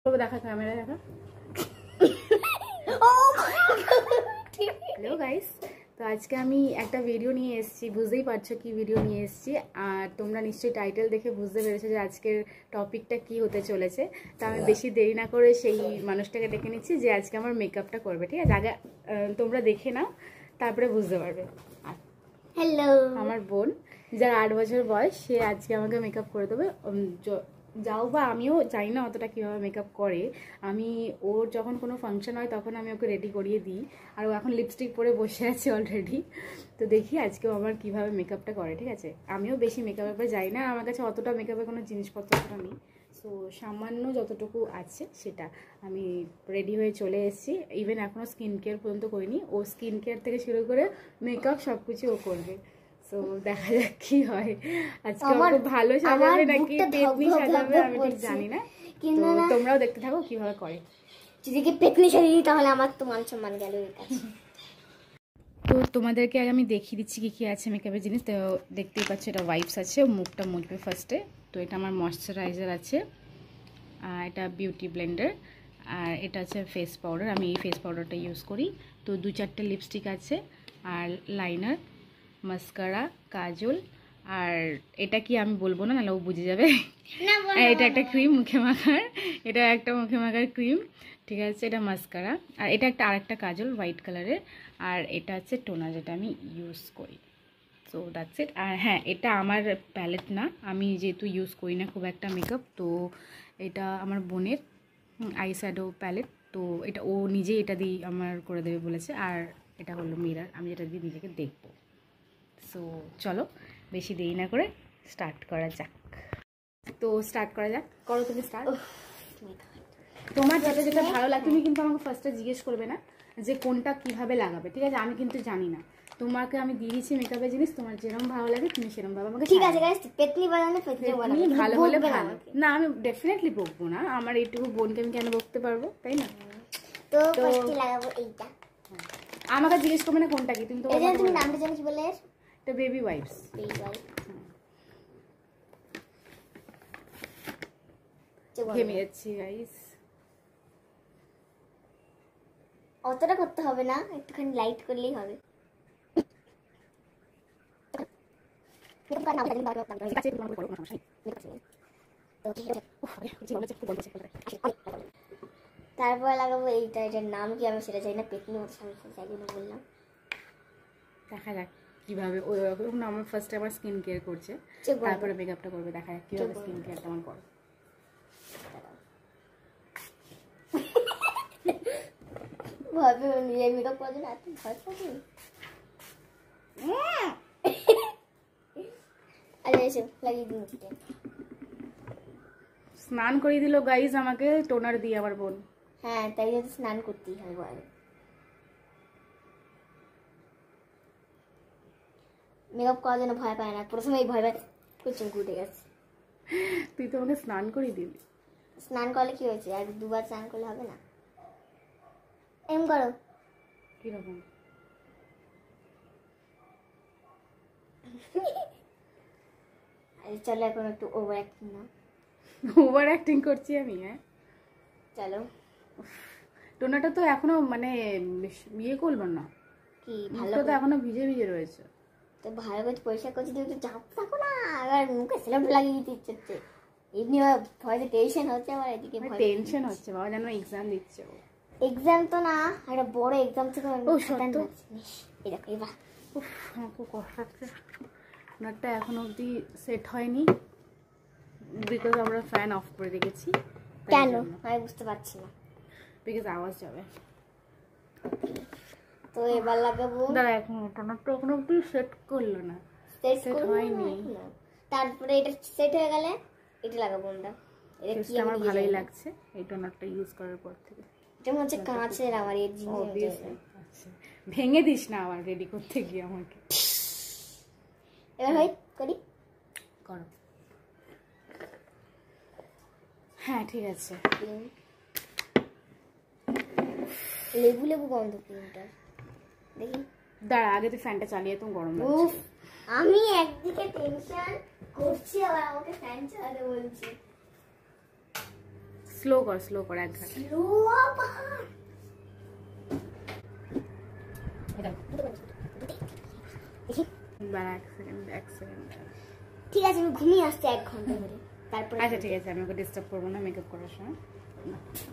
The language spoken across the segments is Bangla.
দেখা ক্যামেরা দেখা। হ্যালো গাইস, তো আজকে আমি একটা ভিডিও নিয়ে এসেছি, বুঝতেই পারছো কি ভিডিও নিয়ে এসেছি। আর তোমরা নিশ্চয়ই টাইটেল দেখে বুঝতে পেরেছো যে আজকের টপিকটা কি হতে চলেছে। তো আমি বেশি দেরি না করে সেই মানুষটাকে ডেকে নিচ্ছি যে আজকে আমার মেকআপটা করবে, ঠিক আছে? আগে তোমরা দেখে নাও, তারপরে বুঝতে পারবে। হ্যালো, আমার বোন, যার 8 বছর বয়স, সে আজকে আমাকে মেকআপ করে দেবে। যাও বা আমিও জানি না অতটা কীভাবে মেকআপ করে। আমি ওর যখন কোনো ফাংশন হয় তখন আমি ওকে রেডি করিয়ে দিই, আর ও এখন লিপস্টিক পরে বসে আছে অলরেডি। তো দেখি আজকেও আমার কীভাবে মেকআপটা করে, ঠিক আছে? আমিও বেশি মেকআপের ব্যাপারে যাই না, আমার কাছে অতটা মেকআপের কোনো জিনিসপত্রটা নেই। সো সামান্য যতটুকু আছে সেটা আমি রেডি হয়ে চলে এসেছি। ইভেন এখনও স্কিন কেয়ার পর্যন্ত করিনি। ও স্কিন কেয়ার থেকে শুরু করে মেকআপ সব কিছু ও করবে। তো দেখা যাক কি হয় আজকে। আমাকে ভালো সাজাবে নাকি পেতনি সাজাবে আমি ঠিক জানি না, কিন্তু তোমরাও দেখতে থাকো কিভাবে করে। যদি পেতনি সাজিয়ে দিই তাহলে আমার তো মান সম্মান গেল। তো তোমাদেরকে আগে আমি দেখিয়ে দিচ্ছি কি কি আছে মেকআপের জিনিস। তো দেখতেই পাচ্ছ, এটা ওয়াইপস আছে, মুখটা মুছবে ফার্স্টে। তো এটা আমার ময়শ্চারাইজার আছে, আর এটা বিউটি ব্লেন্ডার, আর এটা আছে ফেস পাউডার। আমি এই ফেস পাউডারটা ইউজ করি। তো 2-4টে লিপস্টিক আছে, আর লাইনার, মাস্কারা, কাজল, আর এটা কি আমি বলবো না, নাহলে ও বুঝে যাবে। এটা একটা ক্রিম মুখে মাখার, এটা একটা মুখে মাখার ক্রিম, ঠিক আছে? এটা মাস্কারা, আর এটা একটা আরেকটা কাজল হোয়াইট কালারের, আর এটা হচ্ছে টোনার, যেটা আমি ইউজ করি। So that's it. আর হ্যাঁ, এটা আমার প্যালেট না, আমি যেহেতু ইউজ করি না খুব একটা মেকআপ, তো এটা আমার বোনের আই শ্যাডো প্যালেট। তো এটা ও নিজেই এটা দিয়ে আমার করে দেবে বলেছে। আর এটা হলো মিরার, আমি যেটা দিয়ে নিজেকে দেখবো। সো চলো বেশি দেরি না করে স্টার্ট করা যাক। তো স্টার্ট করা যাক, করো তুমি স্টার্ট। তোমার যেটা যেটা ভালো লাগে তুমি কিন্তু আমাকে ফার্স্টে জিজ্ঞেস করবে না যে কোনটা কিভাবে লাগাবে, ঠিক আছে? আমি কিন্তু জানি না, তোমাকে আমি দিয়ে দিচ্ছি মেকআপের জিনিস, তোমার যেরকম ভালো লাগে তুমি সেরকম ভাবে আমাকে। ঠিক আছে গাইস, পেতনি বানালে পেতনি বানাবে, ভালো হলে ভালো না, আমি ডেফিনেটলি বকবো না। আমার এইটুকু বোনকে আমি কেন বকতে পারবো, তাই না? তো ফার্স্টে লাগাবো এইটা। আমাকে জিজ্ঞেস করবে না কোনটা কি, তুমি তো তুমি নামটা জানো কি বলে? এটা বেবি ওয়াইপস। বেবি ওয়াইপস ঘেমে যাচ্ছি গাইস। অতটা করতে হবে না, একটুখানি লাইট করলেই হবে। তারপর লাগাবো এইটা, এটার নাম কি আমি সেটা জানি না, পেতনি মতো তাই জন্য বললাম। দেখা যাক কিভাবে ওই আমার ফার্স্টে আমার স্কিন কেয়ার করছে, তারপরে মেকআপটা করবে। দেখা যাক কিভাবে স্কিন কেয়ারটা আমার করে। ভাবে নিজে মেকআপ করে না, তুই ভয় পাবি। আরে এসে লাগিয়ে দিন। স্নান করিয়ে দিল গাইস আমাকে টোনার দিয়ে আমার বোন। হ্যাঁ, তাই জন্য স্নান করতেই হয় বল। মেকআপ করার জন্য ভয় পায় না, প্রথমে এই ভয় পায় কুচুম কুটে গেছে। তুই তো আমাকে স্নান করিয়ে দিবি। স্নান করলে কি হয়েছে, আর দুবার স্নান করলে হবে না? এম করো। কিরকম? চলো এখন একটু ওভার অ্যাক্টিং না। ওভার অ্যাক্টিং করছি আমি? হ্যাঁ চলো। টোনাটা তো এখনো মানে বিয়ে করলো না কি ভালো তো এখনো ভিজে ভিজে রয়েছে। তো ভালো করে পরিষ্কার করছি, তুমি একটু চাপ থাকো না, আর মুখে সিরাপ লাগিয়ে দিতে ইচ্ছে হচ্ছে। এমনি ভয়তে টেনশন হচ্ছে আমার, এদিকে টেনশন হচ্ছে বাবা, যেন এক্সাম দিচ্ছে ও। এক্সাম তো না, একটা বড় এক্সাম থেকে ও সত্য। এই দেখো এবার আমার খুব কষ্ট হচ্ছে। ওনারটা এখনো অবধি সেট হয়নি, বিকজ আমরা ফ্যান অফ করে রেখেছি। কেন আমি বুঝতে পারছি না, বিকজ আওয়াজ যাবে। তো এবার লাগাবো। দাঁড়া এখন, ওনারটা এখনো অবধি সেট করলো না, সেট হয়নি। তারপরে এটা সেট হয়ে গেলে এটা লাগাবো আমরা। এটা কি আমার ভালোই লাগছে এই টোনারটা ইউজ করার পর থেকে। এটা হচ্ছে কাঁচের, আমার এই জিনিস। আচ্ছা ভেঙে দিস না আবার রেডি করতে গিয়ে আমাকে। এবার হয় করি, করো। হ্যাঁ ঠিক আছে। লেবু লেবু গন্ধ ক্রিমটা, দেখি। দাঁড়া আগে তুই ফ্যানটা চালিয়ে, তো গরম লাগছে। আমি একদিকে টেনশন করছি, আবার আমাকে ফ্যান চালাতে বলছি। স্লো কর এক ঘাট। স্লো আবার এক সেকেন্ড। ঠিক আছে, আমি ঘুমিয়ে আসছি 1 ঘন্টা ধরে, তারপর আচ্ছা ঠিক আছে, আমি ওকে ডিস্টার্ব করবো না মেকআপ করার সময়।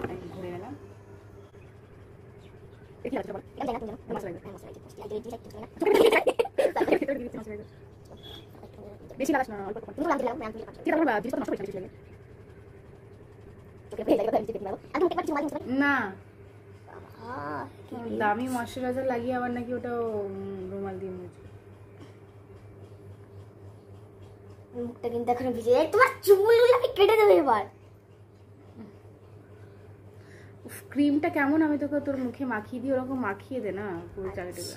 আমি ঘুরে গেলাম। বেশি লাগাস না, অল্প না। দামি ময়শ্চারাইজার লাগিয়ে আবার নাকি ওটা রুমাল দিয়ে মুছবে। মুখটা কিন্তু এখনো ভিজে যায়, তোমার চুলগুলো আমি কেটে দেবো এবার। ক্রিমটা কেমন, আমি তোকে তোর মুখে মাখিয়ে দিই, ওরকম মাখিয়ে দে না পুরো চারিদিকে।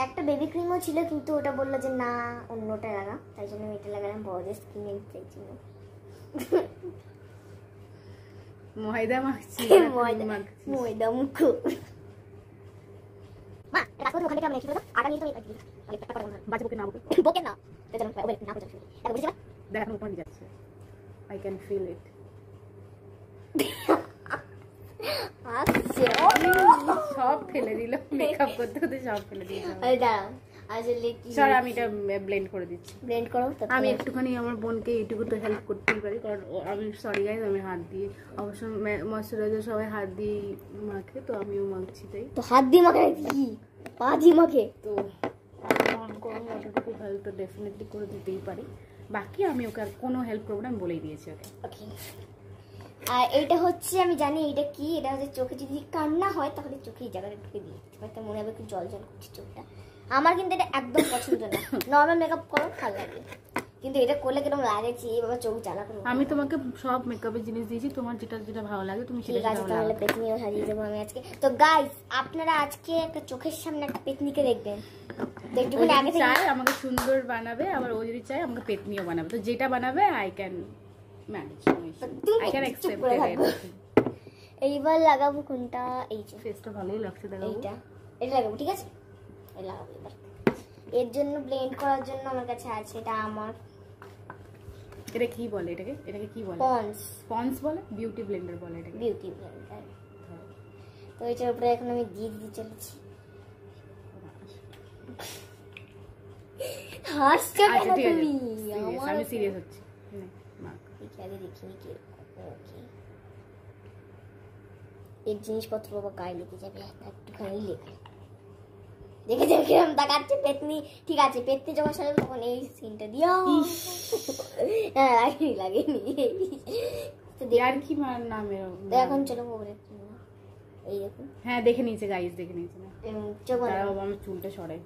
একটা বেবি ক্রিমও ছিল, কিন্তু ওটা বললো যে না অন্যটা লাগা, তাই জন্য আমি এটা লাগালাম, বড়দের স্কিনে চাইছি না। ময়দা মাখছি, ময়দা মুখ। মা রাখো তো, ওখানে কেমন ছিল তো আটা নিয়ে তো বাজে বকে না বকে না, এটা না ওয়েট না বুঝছি, এটা বুঝছিস না? দেখ এখন উপরে যাচ্ছে, আই ক্যান ফিল ইট। সব ফেলে দিল, মেকআপ করতে করতে সব ফেলে দিল। আসলে স্যার আমি এটা ব্লেন্ড করে দিচ্ছি। ব্লেন্ড করো। আমি একটুখানি আমার বোনকে এইটুকু তো হেল্প করতেই পারি, কারণ আমি সরি গাইজ, আমি হাত দিয়ে অবশ্য ময়শ্চারাইজার সবাই হাত দিয়ে মাখে, তো আমিও মাখছি, তাই তো হাত দিয়ে মাখে কি পা দিয়ে মাখে, তো অতটুকু হেল্প তো ডেফিনেটলি করে দিতেই পারি। বাকি আমি ওকে আর কোনো হেল্প করবো না, আমি বলেই দিয়েছি ওকে। ওকে, আর এইটা হচ্ছে আমি জানি এটা কি, এটা হচ্ছে চোখে যদি কান্না হয় তাহলে চোখে এই জায়গাটা ঢুকে দিই, হয়তো মনে হবে একটু জল জল করছে চোখটা। আমার কিন্তু এটা একদম পছন্দ না, নর্মাল মেকআপ করো ভালো লাগে, কিন্তু এটা করলে কিরকম লাগেছি বাবা, চোখ জ্বালা করে। আমি তোমাকে সব মেকআপের জিনিস দিয়েছি, তোমার যেটা যেটা ভালো লাগে তুমি সেটা ঠিক আছে, তাহলে পেতনিও সাজিয়ে দেবো আমি আজকে। তো গাইস আপনারা আজকে একটা চোখের সামনে একটা পেতনিকে দেখবেন, তো একটুখানি আগে থেকে চাই আমাকে সুন্দর বানাবে, আবার ও যদি চাই আমাকে পেতনিও বানাবে, তো যেটা বানাবে I can manage, I can accept it. এইবার লাগাবো কোনটা, এই যে ফেসটা ভালোই লাগছে, দেখো এইটা, এটা লাগাবো, ঠিক আছে এটা লাগাবো এবার। এর জন্য ব্লেন্ড করার জন্য আমার কাছে আছে, এটা আমার এটা কি বলে, এটাকে কি বলে? পন্স বলে, বিউটি ব্লেন্ডার বলে এটাকে, বিউটি ব্লেন্ডার। তো এটার উপরে এখন আমি দিয়ে দিতে চলেছি। হাসছো কেন তুমি? আমি সিরিয়াস হচ্ছি, আগে দেখিনি কি। ওকে, এই জিনিসপত্র বাবা গায়ে লেগে যাবে, একটুখানি লেখা দেখে দেখে কিরম তাকাচ্ছে পেতনি। ঠিক আছে, পেতনি যখন সাজাবো তখন এই সিনটা দিও। হ্যাঁ লাগেনি আর কি নামে এখন চলো ওরে এই দেখুন। হ্যাঁ দেখে নিয়েছে গাইস, দেখে নিয়েছে না, চোখ আমি চুলটা সরাই।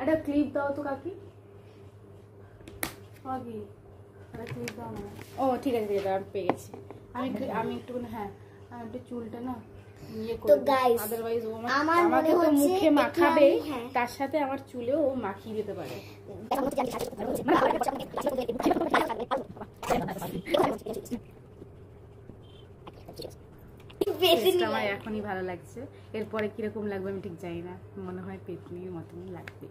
একটা ক্লিপ দাও তো কাকি, কাকি একটা ক্লিপ দাও না। ও ঠিক আছে ঠিক আছে, আমি পেয়ে গেছি। আমি একটু হ্যাঁ একটু চুলটা না তো গাইস আদারওয়াইজ ও আমার মনে হচ্ছে মুখে মাখাবে, তার সাথে আমার চুলেও ও মাখিয়ে দিতে পারে। আমার এখনই ভালো লাগছে, এরপরে কিরকম লাগবে আমি ঠিক জানি না, মনে হয় পেতনির মতনই লাগবে।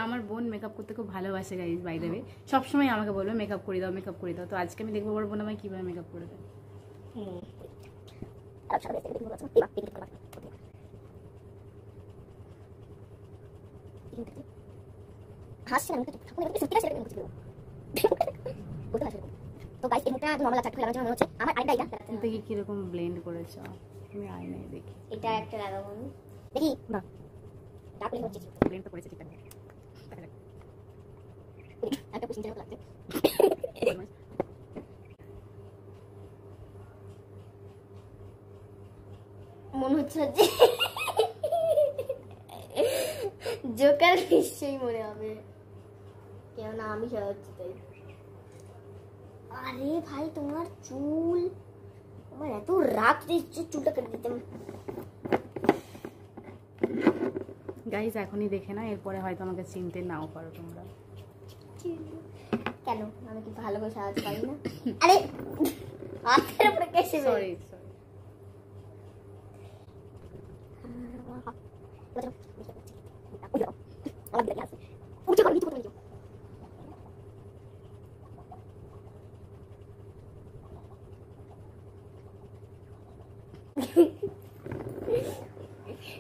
আমার বোন মেকআপ করতে খুব ভালোবাসে গাইস, বাই দ্য ওয়ে সবসময় আমাকে বলবে মেকআপ করে দাও মেকআপ করে দাও, তো আজকে আমি দেখবো আমার বোন আমায় কিভাবে মেকআপ করে দেয়। দেখি কিরকম ব্লেন্ড করেছ, আমি আয়নায় দেখি। এটা একটা লাগাবো আমি, দেখি না তারপরে হচ্ছে ব্লেন্ড তো করেছে ঠিকঠাক। একটা কুচিন যেন লাগছে, মনে হচ্ছে যে জোকার নিশ্চয়ই মনে হবে, কেননা আমি সাজাচ্ছি তাই। আরে ভাই তোমার চুল, আমার এত রাগ দিচ্ছে, চুলটা কেটে দিতাম। গাইজ এখনই দেখে না, এরপরে হয়তো আমাকে চিনতে নাও পারো তোমরা। কেন আমি কি ভালো করে সাজাতে পারি না? আরে হাতের উপরে কেসে সরি সরি।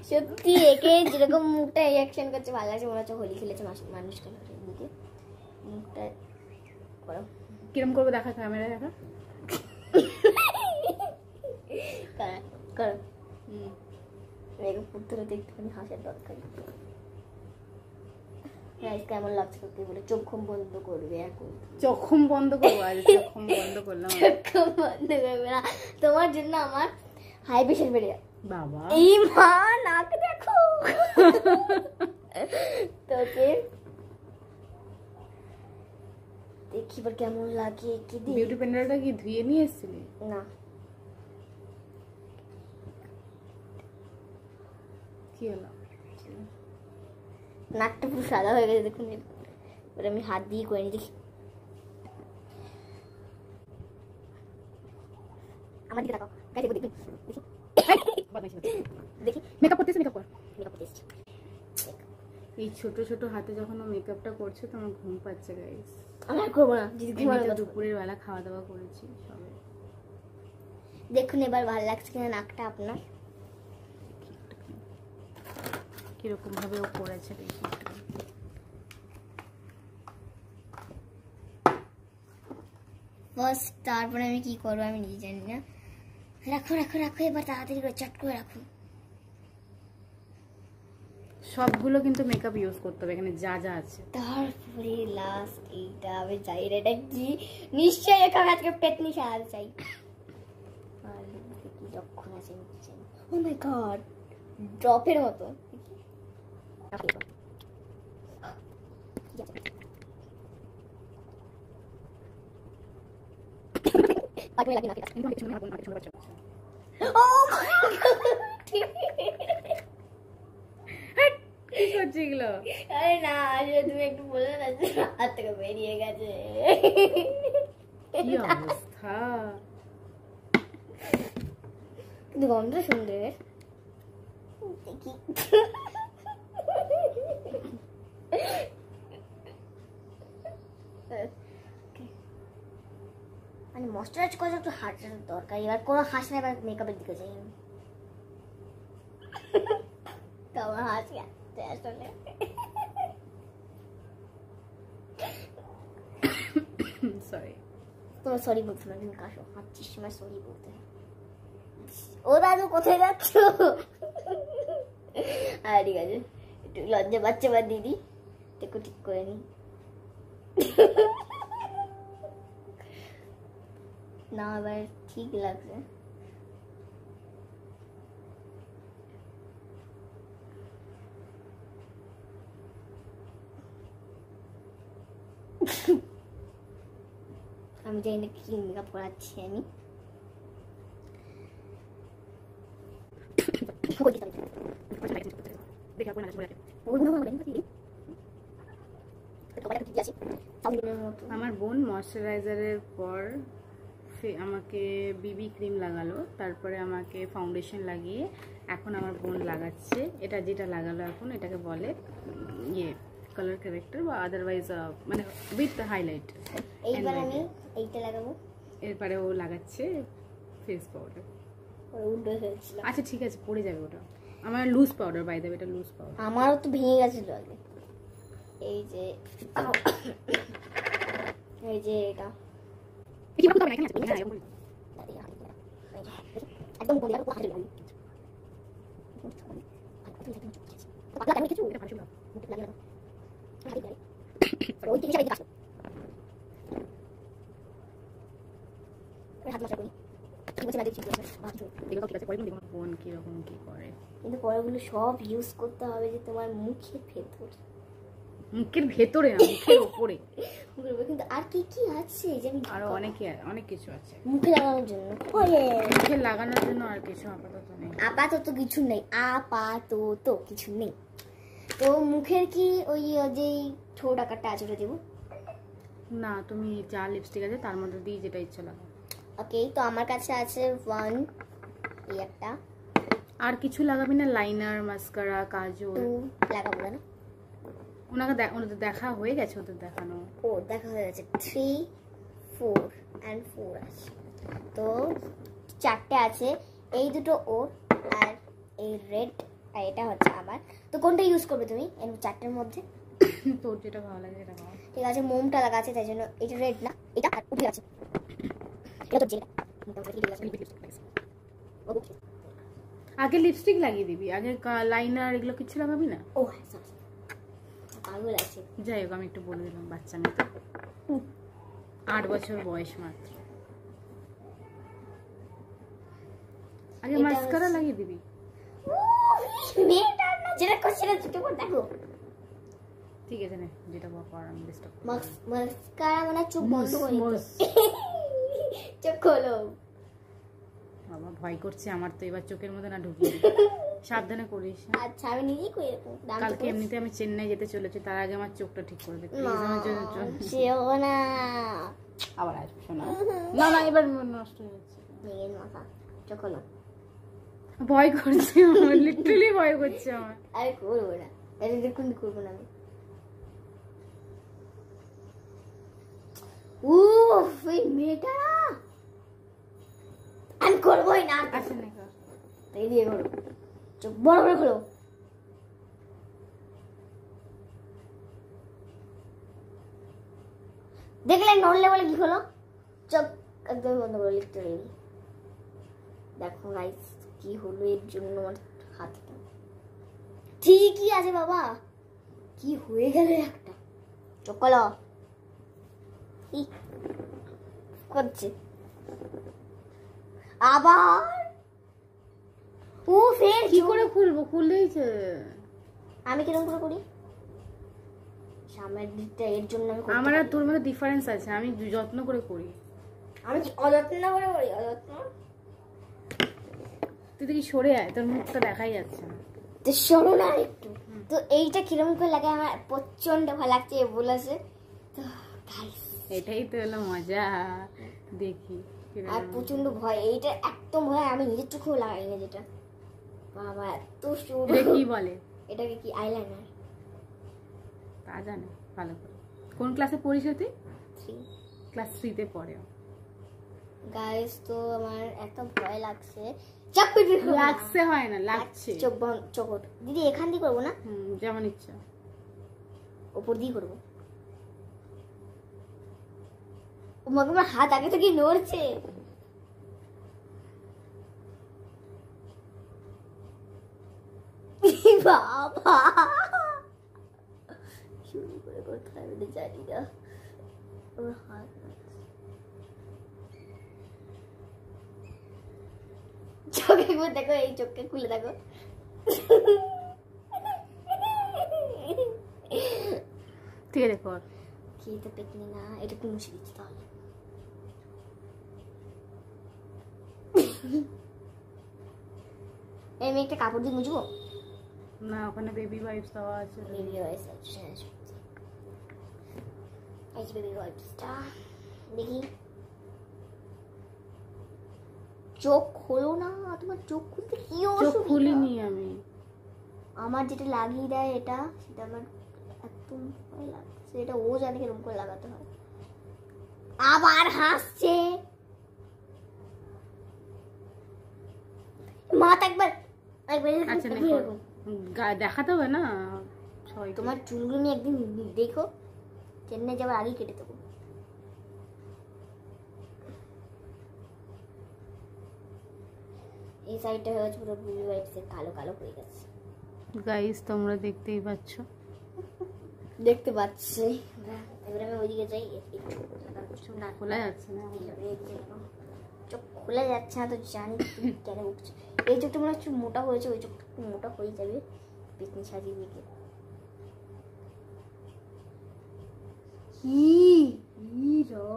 সত্যি একে যেরকম মুখটা রিয়াকশন করছে ভালো লাগছে, মনে হচ্ছে হোলি খেলেছে মানুষকে বুকে। মুখটা করো, কিরম করবো দেখা, ক্যামেরা দেখা করো। এরকম পুত্রতে একটুখানি হাসার দরকার। কেমন লাগছে তোকে বলে? চোখ ঘুম বন্ধ করবে এখন। চোখম বন্ধ করবো? আজ চোখম বন্ধ করলাম। চোখ বন্ধ করবে না, তোমার জন্য আমার হাই প্রেশার বেড়ে যাবে। বাবা এই মা নাক দেখো তোকে দেখি এবার কেমন লাগে। কি বিউটি প্যান্ডেলটা কি ধুয়ে নিয়ে এসেছিলি? না, কি হলো? নাকটা পুরো সাদা হয়ে গেছে দেখুন। এবার আমি হাত দিয়ে করে নি, দেখি আমার দিকে তাকাও, গাইস দেখি দেখি মেকআপ করতেছে, মেকআপ কর। মেকআপ করতেছি। এই ছোট ছোট হাতে যখন ও মেকআপটা করছে তো আমার ঘুম পাচ্ছে গাইস। আমি আর করবো না, যদি ঘুমানো এমনিতে দুপুরের বেলা খাওয়া দাওয়া করেছি সবে। দেখুন এবার ভালো লাগছে কিনা নাকটা আপনার। কিরকম ভাবে ও করেছে দেখি। ফার্স্ট তারপরে আমি কি করবো আমি নিজে জানি না। রাখো রাখো রাখো, এবার তাড়াতাড়ি করে চট করে রাখো। সবগুলো কিন্তু মেকআপ ইউজ করতে হবে এখানে যা যা আছে। তারপরে লাস্ট এইটা আমি চাই, এটা কি নিশ্চয়ই একা আজকে পেটনি সাহায্য চাই। আর কি লক্ষণ আছে ও মাই গড, ড্রপের মতো। কি করছে এগুলো? আরে না, আসলে তুমি একটু বলে না, হাত থেকে বেরিয়ে গেছে। কি অবস্থা! কিন্তু গন্ধ সুন্দর। দেখি মানে ময়শ্চারাইজ করা একটু হাসার দরকার। এবার কোনো হাস না, এবার মেকআপের দিকে যাই আমি। তোমার হাসি আসছে আসলে। সরি। তোমার সরি বলছো না, তুমি কাশো হাঁটছিস সময় সরি বলতে হয়। ও দাদু কোথায় যাচ্ছ? হ্যাঁ ঠিক আছে, একটু লজ্জা পাচ্ছে বা দিদি, একটু ঠিক করে নি। না এবার ঠিক লাগছে। আমি জানি না কি মেকআপ করাচ্ছি আমি। আমার বোন ময়শ্চারাইজারের পর আমাকে বিবি ক্রিম লাগালো, তারপরে আমাকে ফাউন্ডেশন লাগিয়ে এখন আমার বোন লাগাচ্ছে এটা, যেটা লাগালো এখন এটাকে বলে ইয়ে কালার কারেক্টর বা আদারওয়াইজ মানে উইথ হাইলাইট। এইবার আমি এইটা লাগাবো। এরপরে ও লাগাচ্ছে ফেস পাউডার। আচ্ছা ঠিক আছে, পড়ে যাবে ওটা। আমার লুজ পাউডার, বাই দেবে, এটা লুজ পাউডার। আমারও তো ভেঙে গেছিল আগে। এই যে এই যে এটা একদম বোন কিরকম কি করে, কিন্তু পরেগুলো সব ইউজ করতে হবে যে তোমার মুখের ভেতর। মুখের ভেতরে না, মুখের উপরে। কিন্তু আর কি কি আছে যে আমি আরো অনেক কিছু আছে মুখে লাগানোর জন্য। মুখে লাগানোর জন্য আর কিছু আপাতত নেই। আপাতত কিছু নেই, আপাতত কিছু নেই। তো মুখের কি ওই যে ঠোঁট আকারটা আছে ওটা দেবো না? তুমি যা লিপস্টিক আছে তার মধ্যে দিয়ে যেটা ইচ্ছা লাগাও। ওকে, তো আমার কাছে আছে 1 এই একটা। আর কিছু লাগাবি না? লাইনার, মাস্কারা, কাজল 2 লাগাবো না? ওনাদের দেখা হয়ে গেছে, ওদের দেখানো। ও দেখা হয়ে গেছে। 3 4 and 4 আছে, তো 4টে আছে। এই দুটো ওর আর এই রেড আর এটা হচ্ছে আমার। তো কোনটা ইউজ করবে তুমি এর 4টের মধ্যে? তোর যেটা ভালো লাগে সেটা ভালো। ঠিক আছে, মোমটা লাগা আছে তাই জন্য এটা রেড না, এটা আর উঠে আছে। এটা তো যেটা আগে লিপস্টিক লাগিয়ে দিবি, আগে লাইনার এগুলো কিছু লাগাবি না? ও হ্যাঁ, সরি পাগল আছে। যাই হোক, আমি একটু বলে দিলাম, বাচ্চা মেয়ে তো, 8 বছর বয়স মাত্র। আগে মাস্কারা লাগিয়ে দিবি। মেয়েটার না যেটা করছে না দুটো করে দেখো। ঠিক আছে, না যেটা করার আমি ডিস্টার্ব। মাস্কারা মানে চোখ বন্ধ করে চোখ খোলো। বাবা ভয় করছে আমার তো, এবার চোখের মধ্যে না ঢুকিয়ে সাবধানে করিস। আচ্ছা আমি নিজেই করে দেবো। কালকে এমনিতে আমি চেন্নাই যেতে চলেছি, তার আগে আমার চোখটা ঠিক করে দে প্লিজ। না আবার আসবে শোনা। না না, এবার নষ্ট হয়ে যাচ্ছে। মাথা চোখ খোলো। ভয় করছে আমার, লিটারালি ভয় করছে আমার। আরে করবো না, এটা দেখুন করবো না আমি। উফ এই মেয়েটা আমি করবোই না। আচ্ছা না কর, তাই দিয়ে করো, চোখ বড় করে খোলো। দেখলে নড়লে বলে কি হলো, চোখ একদম বন্ধ করে লিখতে রেডি। দেখো গাইস কি হলো এর জন্য আমার হাতটা ঠিকই আছে বাবা, কি হয়ে গেল একটা। চোখ খোলো করছে আবার। ও ফের কি করে খুলবো? খুললেই আমি কিরকম করে করি সামনের দিকটা, এর জন্য আমি আমার আর তোর মধ্যে ডিফারেন্স আছে, আমি যত্ন করে করি। আমি কি অযত্ন করে করি? অযত্ন তুই দেখি সরে আয়, তোর মুখটা দেখাই যাচ্ছে না। তো সরো না একটু। তো এইটা কিরকম করে লাগে আমার প্রচন্ড ভালো লাগছে বলেছে। তো গাইস এটাই তো হলো মজা, দেখি। আর প্রচন্ড ভয়, এইটা একদম ভয়, আমি নিজের চোখেও লাগাই না যেটা। বাবা এত সুন্দর। কি বলে এটাকে কি আইলাইনার? তা জানে ভালো করে। কোন ক্লাসে পড়িস তুই? 3 ক্লাস 3 তে পড়ে। গাইস তো আমার এত ভয় লাগছে। লাগছে হয় না, লাগছে। চোখ বন্ধ, চোখ দিদি এখান দিয়ে করবো না? যেমন ইচ্ছা। উপর দিয়ে করবো। আমার হাত আগে থেকে নড়ছে। বাবা শুরু করে কোথায় আমি জানি না। আমার হাত চোখে দেখো, এই চোখকে খুলে দেখো। ঠিক আছে কর। কি তো পেকনি না, এটা একটু মুছে দিচ্ছি তাহলে। এই মেয়ে একটা কাপড় দিয়ে মুছবো না? ওখানে বেবি ওয়াইপস দেওয়া আছে। বেবি ওয়াইপস আছে, এই যে বেবি ওয়াইপসটা দেখি। চোখ খোলো না, তোমার চোখ খুলতে কি অসুবিধা? চোখ খুলিনি আমি। আমার যেটা লাগিয়ে দেয় এটা, সেটা আমার একদম ভয় লাগছে। এটা ও জানে কিরকম করে লাগাতে হয়। আবার হাসছে। মাথা একবার আচ্ছা দেখাতে হবে না সবাই। তোমার চুলগুলো নিয়ে একদিন দেখো, চেন্নাই যাওয়ার আগেই কেটে দেবো। এই সাইডটা হয়ে গেছে পুরো বেবি ওয়াইপসে কালো কালো হয়ে গেছে। গাইস তোমরা দেখতেই পাচ্ছ, দেখতে পাচ্ছি। এবার আমি ওইদিকে যাই, চোখ না খোলা যাচ্ছে না। চোখ খোলা যাচ্ছে না তো জানি কেন উঠছে। এই চোখটা মনে হচ্ছে মোটা হয়েছে, ওই চোখটা একটু মোটা হয়ে যাবে পেছনে সাজিয়ে দিকে। কি রো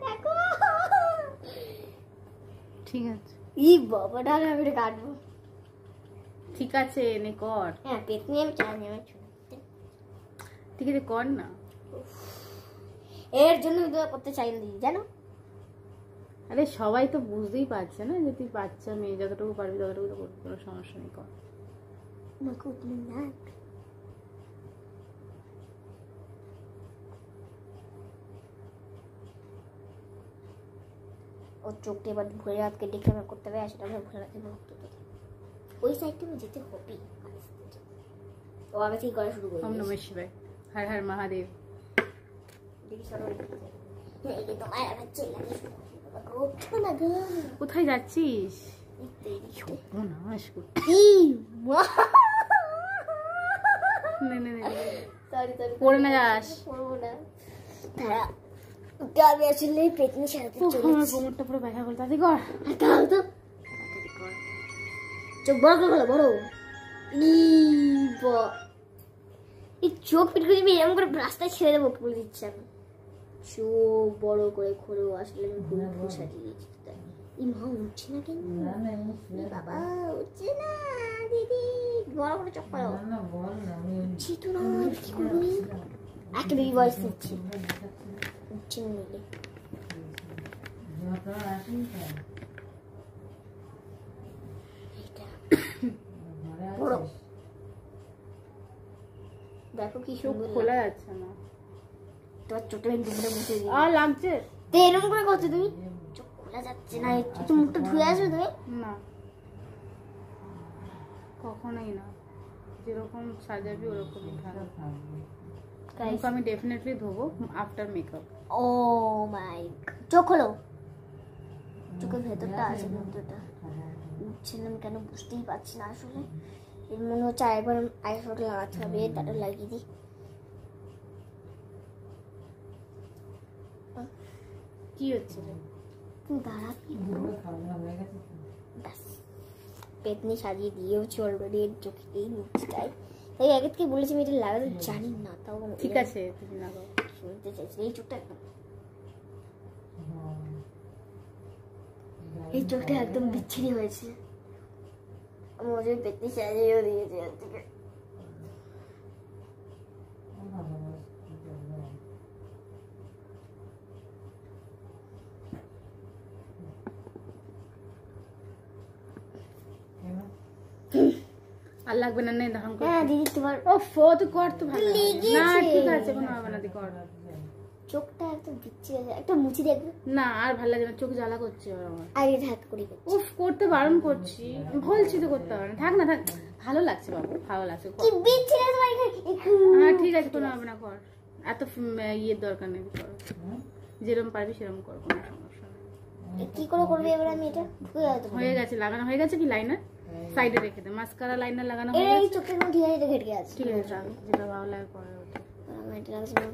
দেখো ঠিক আছে বাবাটা আমি এটা কাটবো। ঠিক আছে নে কর। হ্যাঁ পেতনি আমি জানি আমার ঠিক আছে কর না। এর জন্য ভিডিও করতে চাই না দিদি জানো। আরে সবাই তো বুঝতেই পারছে না যে তুই বাচ্চা মেয়ে, যতটুকু পারবি ততটুকু তো করবি, কোনো সমস্যা নেই, কর। আমাকে উঠলি না ওর চোখটা এবার ভরে রাতকে দেখে আমার করতে হবে, আর সেটা আমি ভরে রাখতে ওই সাইডটা আমি যেতে হবে। ও আগে থেকে করা শুরু করে ওম নমঃ শিবায়, হর হর মহাদেব। দেখি সরো এই তোমার আবার চলে আসবে ওঠো না গো। কোথায় যাচ্ছিস? সর্বনাশ নে নে নে, সরি সরি পড়ে না যাস। পড়বো না তারা আমি আসলে পেতনি সারাতে আমার চলেছি। কোমরটা পুরো ব্যথা করতে, তাড়াতাড়ি কর। তাও তো চোখ বড় করে খোলো বড় এই চোখ পিট করে দিবি, এরকম করে রাস্তায় ছেড়ে দেবো বলে দিচ্ছে আমি। চোখ বড় করে খোলো, আসলে আমি ভুল ভুল সাজিয়ে দিয়েছি। এই মা উঠছে না কেন? বাবা উঠছে না দিদি, বড় করে চোখ পালো উঠছি তো না, কি করবি? একটা বেবি ভয়েস দিচ্ছি, উঠছে না নিলে বড় দেখো কি চোখ সুন্দর খোলা যাচ্ছে না। তোমার চোখটা একটু ঘুরে মুছে দিই। আর লাগছে তো এরকম করে করছো তুমি, চোখ খোলা যাচ্ছে না, একটু মুখটা ধুয়ে আসবে তুমি। না, কখনোই না, যেরকম সাজাবি ওরকমই থাকবে। মুখ আমি ডেফিনেটলি ধোবো আফটার মেকআপ। ও মাই চোখ খোলো, চোখের ভেতরটা আছে ভেতরটা উঠছে না, আমি কেন বুঝতেই পারছি না আসলে। এর মনে হচ্ছে আরেকবার আইশ্যাডো লাগাতে হবে, তাটা লাগিয়ে দিই। কি হচ্ছে রে? তুই দাঁড়াবি ব্যাস, পেতনি সাজিয়ে দিয়েওছি অলরেডি চোখে এই নিচটাই। তাই আগে থেকে বলেছি আমি এটা লাগাতে জানি না, তাও ঠিক আছে তুমি লাগাও। শুনতে চাইছি। এই চোখটা একদম, এই চোখটা একদম বিচ্ছিরি হয়েছে। আমি ওদের পেতনি সাজিয়েও দিয়েছি আজ থেকে। আর লাগবে না, নেই ধারণ কর। হ্যাঁ দিদি তোমার ও ফো তুই কর তো ভালো হবে। না ঠিক আছে, কোনো হবে না, তুই কর। চোখটা একদম বিচ্ছিরি হয়েছে, একটা মুছি দেখবে। না আর ভালো লাগে না, চোখ জ্বালা করছে এবার আমার। আর এটা হাত করি উফ, করতে বারণ করছি, বলছি তো করতে হবে না। থাক না থাক, ভালো লাগছে বাবু, ভালো লাগছে, কর। কি বিচ্ছিরি তোমার হ্যাঁ ঠিক আছে, কোনো হবে না, কর। এত ইয়ের দরকার নেই, কর। যেরকম পারবি সেরকম কর, কোনো সমস্যা নেই। কি করে করবে এবার আমি এটা ঢুকে যাবো তোমার। হয়ে গেছে, লাগানো হয়ে গেছে কি লাইনার? সাইডে রেখে দে, মাস্কারা লাইনার লাগানো এই হয়ে গেছে। চোখটা ঠিক আছে, ঘেটে আছে। ঠিক আছে, রাখ, যেটা ভালো লাগে করে ওটা। আমার এটা লাগছে না,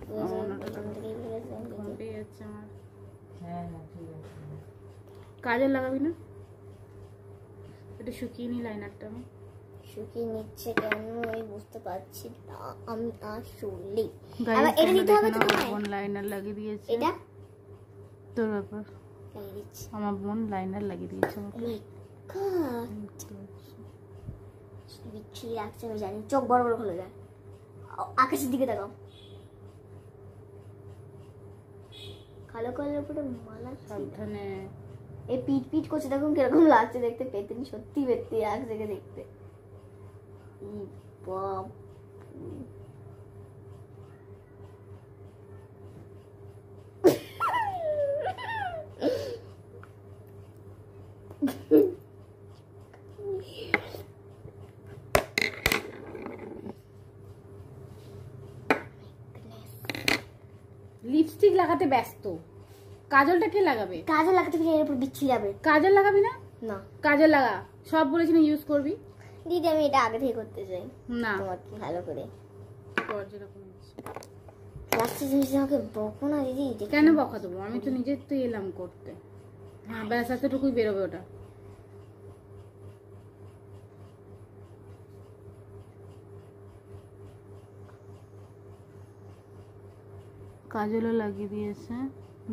থেকেই ফেলেছে। ঘন্টেই যাচ্ছে আমার। কাজল লাগাবি না? একটু শুকিয়ে নি লাইনারটা আমি। শুকিয়ে নিচ্ছে কেন আমি বুঝতে পারছি না আমি আসলে। গাইস, আবার এটা দিতে হবে তো আমার তোমায়। বোন লাইনার লাগিয়ে দিয়েছে। এটা তোর ব্যাপার, লাগিয়ে দিচ্ছি। আমার বোন লাইনার লাগিয়ে দিয়েছে আমাকে। Oh my God, বিচ্ছিরি লাগছে আমি জানি। চোখ বড় বড় খুলে যায়, আকাশের দিকে তাকাও। কালো কালোর উপরে মালা, সাবধানে। এই পিট পিট করছে, দেখুন কিরকম লাগছে দেখতে। পেতনি সত্যি পেতনি লাগছে দেখতে। ই বাপ, লিপস্টিক লাগাতে ব্যস্ত, কাজলটা কে লাগাবে? কাজে লাগাতে গেলে এর উপর বিচ্ছিরি যাবে কাজল লাগাবি না? না। কাজল লাগা, সব বলেছি না ইউজ করবি। দিদি আমি এটা আগে থেকে করতে চাই না, তোমার কি ভালো করে। কর যেরকম ইচ্ছে। লাস্টে জিনিস আমাকে বকো না দিদি। কেন বকা দেবো? আমি তো নিজের তো এলাম করতে। হ্যাঁ ব্যাস, এতটুকুই বেরোবে ওটা। কাজলও লাগিয়ে দিয়েছে,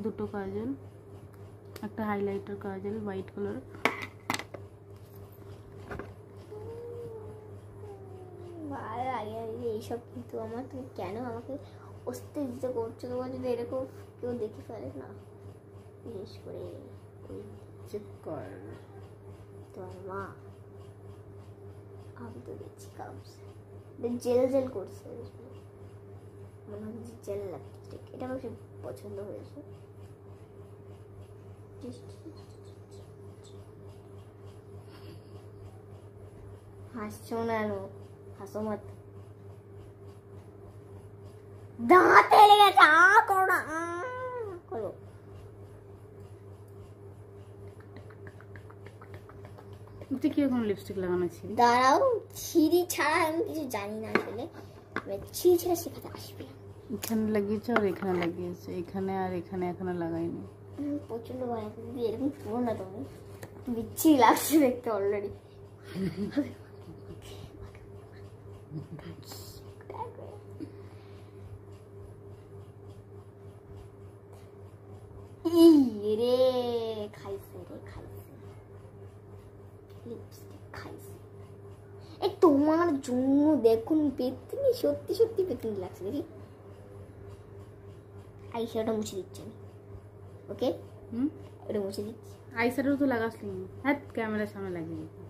দুটো কাজল, একটা হাইলাইটার কাজল হোয়াইট কালার। ভালো লাগে এইসব, কিন্তু আমার তুমি কেন আমাকে অস্তিত্ব করছো? তোমার যদি এরকম কেউ দেখে ফেলে না, বিশেষ করে ওই চেক কর তোমার মা, আমি তো দেখছি কামস জেল জেল করছে, মনে হচ্ছে জেল লাগছে। এটা আমার খুব পছন্দ হয়েছে। হাসছো না, হাসো মত, দাঁতে লেগেছে, করো না, করো। তুই কিরকম লিপস্টিক লাগানো ছিল? দাঁড়াও, ছিঁড়ি ছাড়া আমি কিছু জানি না আসলে, ছিঁড়ি ছাড়া শেখাতে আসবে। এখানে লাগিয়েছে আর এখানে লাগিয়েছে, এখানে আর এখানে এখনো লাগাইনি। প্রচন্ড ভয় লাগছে দিদি, এরকম করো না তুমি, বিচ্ছি লাগছে দেখতে অলরেডি। রে খাইছে রে, খাইছে লিপস্টিক খাইছে। এই তোমার জন্য দেখুন পেতনি, সত্যি সত্যি পেতনি লাগছে দেখি। আইশ্যাডো মুছে দিচ্ছি আমি, ওকে? ওটা মুছে দিচ্ছি। আইশ্যাডো তো লাগাসনি, হ্যাঁ ক্যামেরার সামনে লাগিয়ে দিচ্ছি।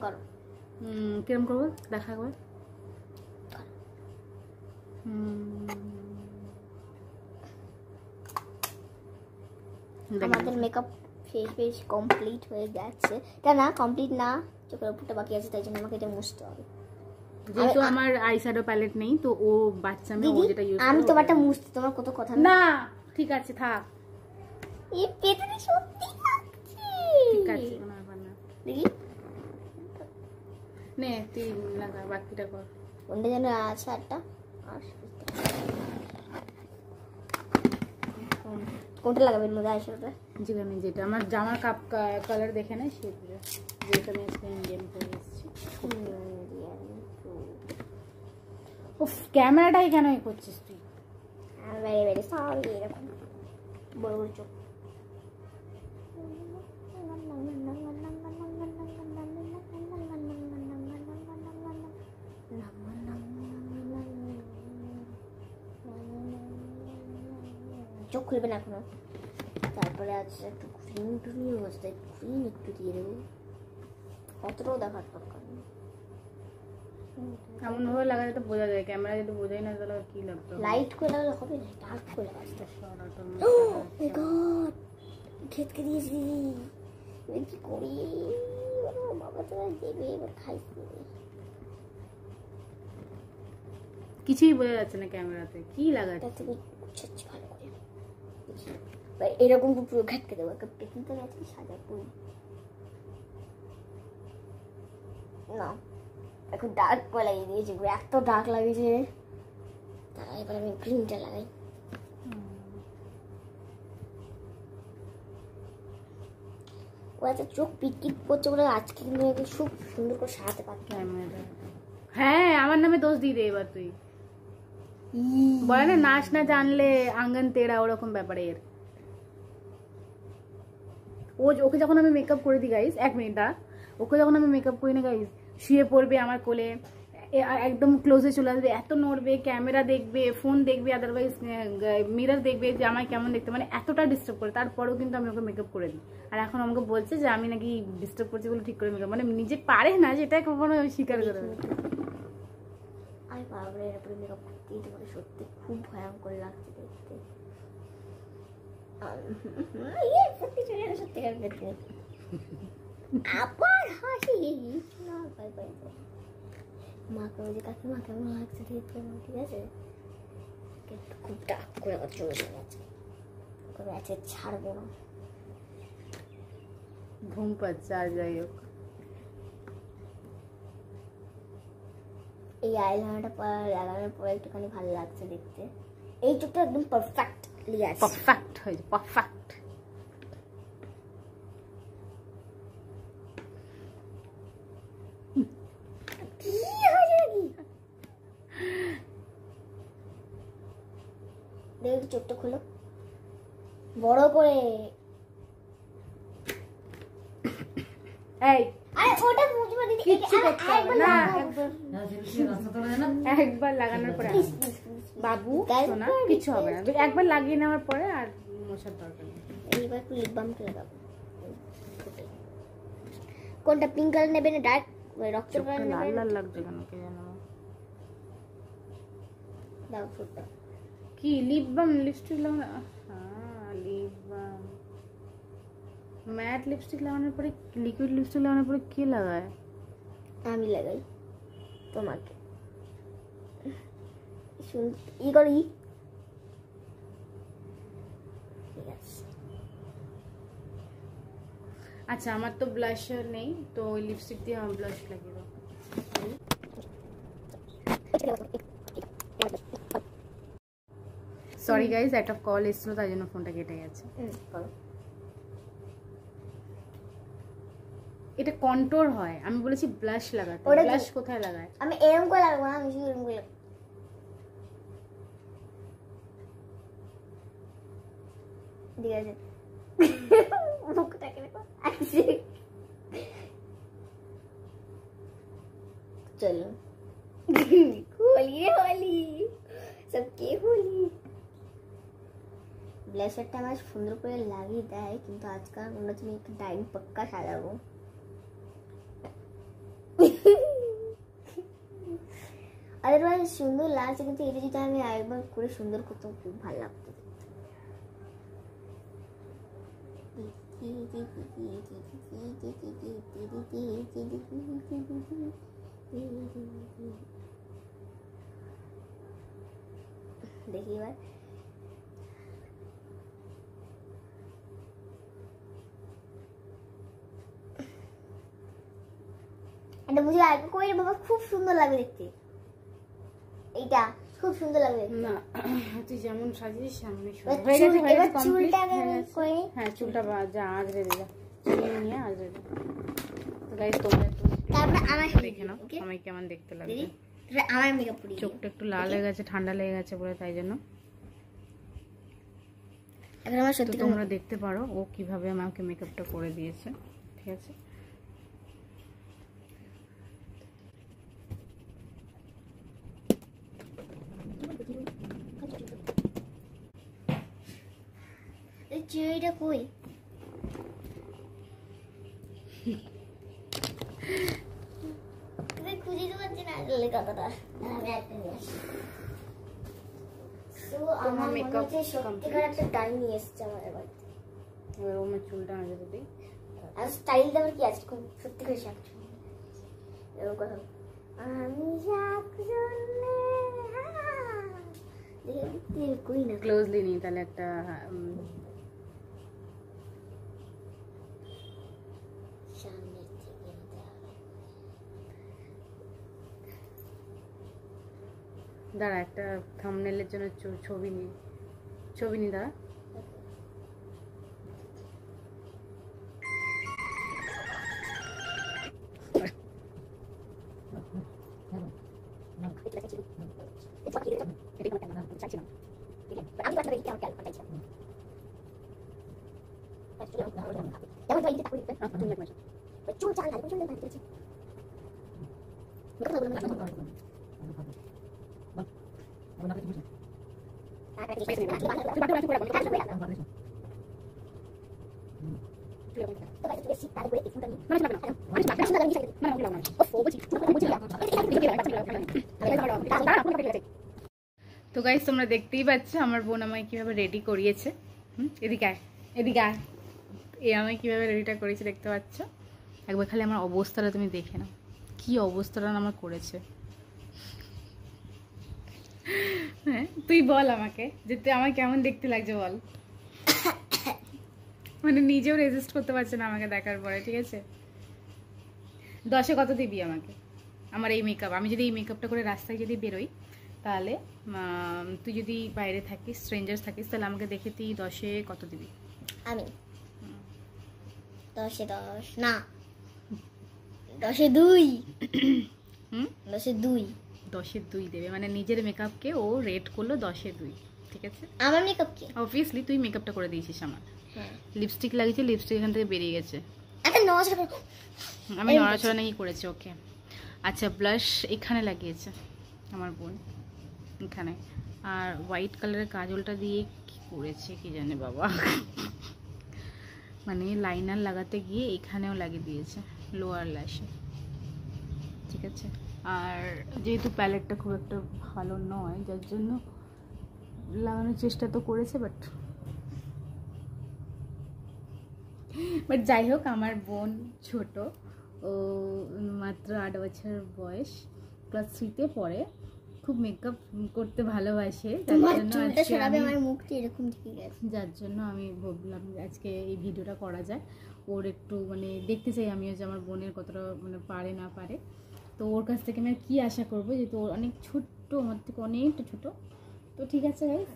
করো। কিরম করবো দেখা একবার। আমাদের মেকআপ ফেস কমপ্লিট হয়ে গেছে। এটা না কমপ্লিট না, চোখের উপরটা বাকি আছে, তাই জন্য আমাকে এটা মুছতে হবে। যেহেতু আমার আইশ্যাডো প্যালেট নেই, তো ও বাচ্চা মেয়ে, ও যেটা ইউজ করে। আমি তোমারটা মুছতে, তোমার কত কথা না, ঠিক আছে থাক। এই পেটে সত্যি লাগছে। ঠিক আছে, কোনো ব্যাপার না। দেখি নে তুই লাগা, বাকিটা কর। কোনটা যেন আছে একটা, আর কোনটা লাগাবেন মধ্যে আইশ্যাডোটা? যেখানে যেটা আমার জামার কাপ কালার দেখে নেয় সেগুলো, যেটা আমি আজকে ইন্ডিয়ান করে এসেছি। উফ, ক্যামেরাটাই কেন এ করছিস তুই? বেড়ে বেড়ে সরি, এরকম বড় বড় চোখ। চোখ খুলবে না এখনো। তারপরে আছে একটু ক্রিম টুরিয়ে অবস্থায়, ক্রিম একটু দিয়ে দেবো, অতটাও দেখার দরকার নেই। এমন ভাবে লাগালে তো বোঝা যায়, ক্যামেরা যদি বোঝাই না তাহলে কি লাগতো? লাইট করে লাগালে হবে না, ডার্ক করে লাগাতে খেতকে দিয়েছি এবার কি করি? বাবা তো দেবে, এবার খাইছি। কিছুই বোঝা যাচ্ছে না ক্যামেরাতে, কি লাগাচ্ছে? তুমি বুঝাচ্ছি ভালো করে, এরকম পুরো ঘাটকে দেবো, কিন্তু গেছে সাজা পুরি না, এখন ডার্ক করে লাগিয়ে দিয়েছি, এত ডার্ক লাগিয়েছে। তারা এবার আমি গ্রিনটা লাগাই। ও আচ্ছা, চোখ পিটকিট করছে বলে আজকে কিন্তু খুব সুন্দর করে সাজাতে পারছি। হ্যাঁ, আমার নামে দোষ দিয়ে দে এবার তুই। বলে না, নাচ না জানলে আঙ্গন তেড়া, ওরকম ব্যাপারে এর। ওকে যখন আমি মেকআপ করে দিই গাইস, 1 মিনিট দা, ওকে যখন আমি মেকআপ করি না গাইস, শুয়ে পড়বে আমার কোলে, একদম ক্লোজে চলে আসবে, এত নড়বে, ক্যামেরা দেখবে, ফোন দেখবে, আদারওয়াইজ মিরর দেখবে যে আমায় কেমন দেখতে, মানে এতটা ডিস্টার্ব করে। তারপরেও কিন্তু আমি ওকে মেকআপ করে দিই। আর এখন আমাকে বলছে যে আমি নাকি ডিস্টার্ব করছি বলে ঠিক করে মেকআপ, মানে নিজে পারে না, যেটা কখনো স্বীকার করে। আমি পারবো না এরপরে মেকআপ করতেই, তোমার সত্যি খুব ভয়ঙ্কর লাগছে দেখতে। সত্যিকার দেখতে আবার হাসি না, ভয় পাই মাকে বলছি কাকিমা কেমন লাগছে দেখতে, ঠিক আছে? খুব ডাক করে আবার চলে গেছে, ওকে আছে ছাড়বো না। ঘুম পাচ্ছে, আর যাই হোক। এই আইলাইনারটা লাগানোর পরে একটুখানি ভালো লাগছে দেখতে। এই চোখটা একদম পারফেক্টলি আছে, পারফেক্ট হয়েছে, পারফেক্ট। চোখটা খোলো বড় করে। এই আরে ওটা মুছবা দিদি, কিচ্ছু করতে হবে না, একবার একবার লাগানোর পরে Please, please, please, please. Babu Guys, শোনা কিছু হবে না, একবার লাগিয়ে নেওয়ার পরে আর মোছার দরকার নেই। এইবার একটু লিপ বাম লাগাবো। কোনটা পিঙ্ক কালার নেবে না ডার্ক রক্ত চোখটা কালার লাল নেবে? লাল লাগছে কেন কে জানো। দাও ফুটটা। কি লিপ বাম লিপস্টিক লাগানো? হ্যাঁ লিপ বাম, ম্যাট লিপস্টিক লাগানোর পরে লিকুইড লিপস্টিক লাগানোর পরে কি লাগায়? আমি লাগাই তোমাকে শুন ই করি। ঠিক আছে আচ্ছা আমার তো ব্লাশার নেই, তো ওই লিপস্টিক দিয়ে আমার ব্লাশ লাগিয়ে দাও। সরি গাইজ, একটা কল এসেছিল তাই জন্য ফোনটা কেটে গেছে। করো। এটা কন্ট্রোল হয়, আমি বলেছি ব্লাশ লাগাতে। ওটা কি? ব্লাশ কোথায় লাগায়? আমি এরকম করে লাগাবো না, আমি শুধু এরকম করে লাগাবো। ঠিক আছে মুখটাকে দেখো চলো হোলি রে হোলি সবকে হোলি। ব্লেজারটা আমার সুন্দর করে লাগিয়ে দেয়, কিন্তু আজকাল মনে হচ্ছে আমি একটু টাইম পাক্কা সাজাবো। আদারওয়াইজ সুন্দর লাগছে, কিন্তু এটা যদি আমি আরেকবার করে সুন্দর করতাম খুব ভালো লাগতো। দেখি এবার এটা বুঝি আগে কই রে বাবা, খুব সুন্দর লাগবে দেখতে, এইটা খুব সুন্দর লাগবে। না তুই যেমন সাজিয়েছিস সামনে এবার চুলটা করে নিই। হ্যাঁ চুলটা যা আজরে দে, যা চুল নিয়ে আজরে দে। তো গাইস তোমরা একটু তারপরে আমার দেখে নাও আমায় কেমন দেখতে লাগছে। দিদি আমার মেকআপ করি। চোখটা একটু লাল হয়ে গেছে, ঠান্ডা লেগে গেছে বলে, তাই জন্য। এখন আমার তো সত্যি তোমরা দেখতে পারো ও কিভাবে আমাকে মেকআপটা করে দিয়েছে, ঠিক আছে। এই চেরিটা কই? তুই খুঁজে তো পাচ্ছি না আসলে কথাটা। আমি একটা নিয়ে আসি। তো আমার makeup মেকআপ সত্যিকার একটা টাইম নিয়ে এসেছে আমার বাড়িতে। এবার আমার চুলটা আজরে দিই। আর স্টাইল দেওয়ার কি আছে? খুব সত্যি করে শাক এরকম কথা। আমি শাক দেখে কই না ক্লোজলি নিই তাহলে একটা সামনের থেকে নিতে হবে। দাঁড়া একটা থাম্বনেলের জন্য ছবি নি দাঁড়া। তো গাইস তোমরা দেখতেই পাচ্ছ আমার বোন আমায় কিভাবে রেডি করিয়েছে। এদিকে আয়, এদিকে আয়। এ আমায় কিভাবে রেডিটা করেছে দেখতে পাচ্ছ। একবার খালি আমার অবস্থাটা তুমি দেখে নাও, কি অবস্থাটা আমার করেছে। হ্যাঁ তুই বল আমাকে যে তুই আমার কেমন দেখতে লাগছে বল। মানে নিজেও রেজিস্ট করতে পারছে না আমাকে দেখার পরে, ঠিক আছে। 10-এ কত দিবি আমাকে আমার এই মেকআপ? আমি যদি এই মেকআপটা করে রাস্তায় যদি বেরোই, তাহলে তুই যদি বাইরে থাকিস, স্ট্রেঞ্জার্স থাকিস, তাহলে আমাকে দেখে তুই 10-এ কত দিবি? আমি 10-এ 10 না 10-এ 2। 10-এ 2 10-এ 2 দেবে, মানে নিজের মেকআপকে ও রেট করলো 10-এ 2। ঠিক আছে? আমার মেকআপ কি? অবভিয়াসলি তুই মেকআপটা করে দিয়েছিস আমার। হ্যাঁ। লিপস্টিক লাগিয়েছে, লিপস্টিক এখান থেকে বেরিয়ে গেছে। আচ্ছা নড়াচড়া আমি নড়াচড়া নাকি করেছি, ওকে। আচ্ছা ব্লাশ এখানে লাগিয়েছে আমার বোন, এখানে। আর হোয়াইট কালারের কাজলটা দিয়ে কি করেছে কি জানে বাবা, মানে লাইনার লাগাতে গিয়ে এখানেও লাগিয়ে দিয়েছে লোয়ার ল্যাশে, ঠিক আছে? আর যেহেতু প্যালেটটা খুব একটা ভালো নয়, যার জন্য লাগানোর চেষ্টা তো করেছে, বাট যাই হোক, আমার বোন ছোট, ও মাত্র 8 বছর বয়স, ক্লাস 3-তে পড়ে, খুব মেকআপ করতে ভালোবাসে, যার জন্য আমি ভাবলাম আজকে এই ভিডিওটা করা যায়। ওর একটু মানে দেখতে চাই আমিও যে আমার বোনের কতটা মানে পারে না পারে, তো ওর কাছ থেকে আমি আর কী আশা করবো, যেহেতু ওর অনেক ছোট্ট, আমার থেকে অনেকটা ছোটো। তো ঠিক আছে গাইস,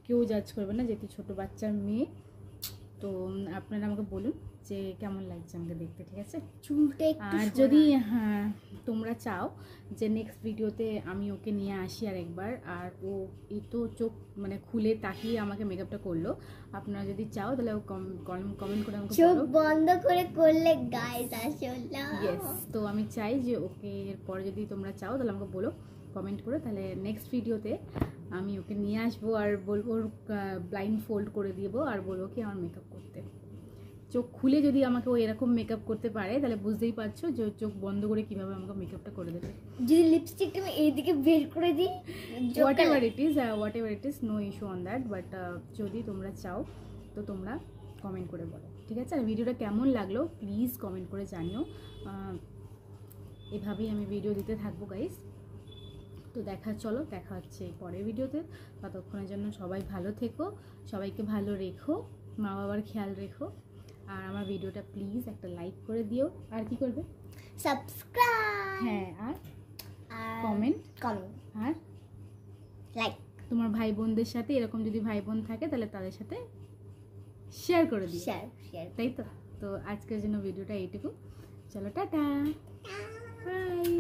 কেউ জাজ করবে না, যেহেতু ছোটো বাচ্চার মেয়ে। তো আপনারা আমাকে বলুন যে কেমন লাগছে আমাকে দেখতে, ঠিক আছে? আর যদি হ্যাঁ তোমরা চাও যে নেক্সট ভিডিওতে আমি ওকে নিয়ে আসি আর একবার, আর ও এই তো চোখ মানে খুলে তাকিয়ে আমাকে মেকআপটা করলো, আপনারা যদি চাও তাহলে কমেন্ট করে আমাকে চোখ বন্ধ করে করলে গাইস আসলে ইয়েস। তো আমি চাই যে ওকে এরপরে যদি তোমরা চাও তাহলে আমাকে বলো কমেন্ট করে, তাহলে নেক্সট ভিডিওতে আমি ওকে নিয়ে আসবো আর বলবো, ওর ব্লাইন্ড ফোল্ড করে দিব আর বলবো কি আমার মেকআপ করতে। চোখ খুলে যদি আমাকে ও এরকম মেকআপ করতে পারে, তাহলে বুঝতেই পারছো যে চোখ বন্ধ করে কিভাবে আমাকে মেকআপটা করে দেবে। যদি লিপস্টিকটা আমি এইদিকে বের করে দিই, whatever it is, no issue on that, but যদি তোমরা চাও তো তোমরা কমেন্ট করে বলো, ঠিক আছে? আর ভিডিওটা কেমন লাগলো প্লিজ কমেন্ট করে জানিও। এভাবেই আমি ভিডিও দিতে থাকবো গাইস। তো দেখা হচ্ছে পরের ভিডিওতে। ততক্ষণের জন্য সবাই ভালো থেকো, সবাইকে ভালো রেখো, মা বাবার খেয়াল রেখো, আর আমার ভিডিওটা প্লিজ একটা লাইক করে দিও। আর কি করবে? সাবস্ক্রাইব, হ্যাঁ, আর কমেন্ট আর লাইক। তোমার ভাই বোনদের সাথে, এরকম যদি ভাই বোন থাকে তাহলে তাদের সাথে শেয়ার করে দিও, তাই তো? তো আজকের জন্য ভিডিওটা এইটুকু, চলো টাটা, বাই।